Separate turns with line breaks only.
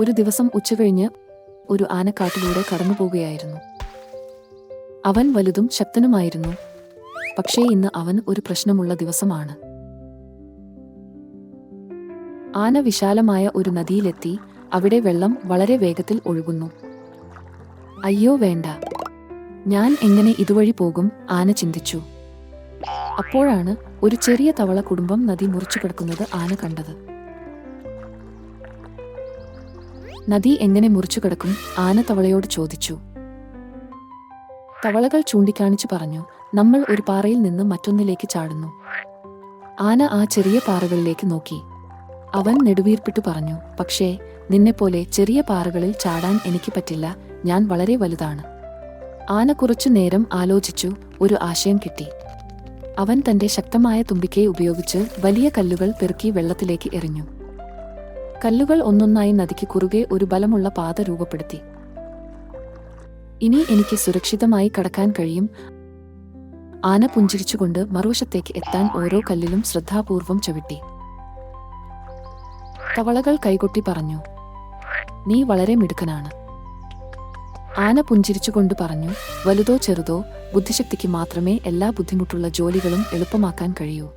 ഒരു ദിവസം ഉച്ചകഴിഞ്ഞ് ഒരു ആന കാട്ടിലൂടെ കടന്നുപോകുകയായിരുന്നു. അവൻ വലുതും ശക്തനുമായിരുന്നു. പക്ഷേ ഇന്ന് അവൻ ഒരു പ്രശ്നമുള്ള ദിവസമാണ്. ആന വിശാലമായ ഒരു നദിയിലെത്തി. അവിടെ വെള്ളം വളരെ വേഗത്തിൽ ഒഴുകുന്നു. അയ്യോ വേണ്ട, ഞാൻ എങ്ങനെ ഇതുവഴി പോകും? ആന ചിന്തിച്ചു. അപ്പോഴാണ് ഒരു ചെറിയ തവള കുടുംബം നദി മുറിച്ചു കിടക്കുന്നത് ആന കണ്ടത്. നദി എങ്ങനെ മുറിച്ചു കിടക്കും? ആന തവളയോട് ചോദിച്ചു. തവളകൾ ചൂണ്ടിക്കാണിച്ചു പറഞ്ഞു, നമ്മൾ ഒരു പാറയിൽ നിന്ന് മറ്റൊന്നിലേക്ക് ചാടുന്നു. ആന ആ ചെറിയ പാറകളിലേക്ക് നോക്കി. അവൻ നെടുവീർപ്പിട്ടു പറഞ്ഞു, പക്ഷേ നിന്നെപ്പോലെ ചെറിയ പാറകളിൽ ചാടാൻ എനിക്ക് പറ്റില്ല, ഞാൻ വളരെ വലുതാണ്. ആന കുറച്ചു നേരം ആലോചിച്ചു. ഒരു ആശയം കിട്ടി. അവൻ തന്റെ ശക്തമായ തുമ്പിക്കൈ ഉപയോഗിച്ച് വലിയ കല്ലുകൾ പെറുക്കി വെള്ളത്തിലേക്ക് എറിഞ്ഞു. കല്ലുകൾ ഒന്നൊന്നായി നദിക്ക് കുറുകെ ഒരു ബലമുള്ള പാത രൂപപ്പെടുത്തി. ഇനി എനിക്ക് സുരക്ഷിതമായി കടക്കാൻ കഴിയും. ആന പുഞ്ചിരിച്ചുകൊണ്ട് മറുവശത്തേക്ക് എത്താൻ ഓരോ കല്ലിലും ശ്രദ്ധാപൂർവം ചവിട്ടി. തവളകൾ കൈകൊട്ടി പറഞ്ഞു, നീ വളരെ മിടുക്കനാണ്. ആന പുഞ്ചിരിച്ചുകൊണ്ട് പറഞ്ഞു, വലുതോ ചെറുതോ, ബുദ്ധിശക്തിക്ക് മാത്രമേ എല്ലാ ബുദ്ധിമുട്ടുള്ള ജോലികളും എളുപ്പമാക്കാൻ കഴിയൂ.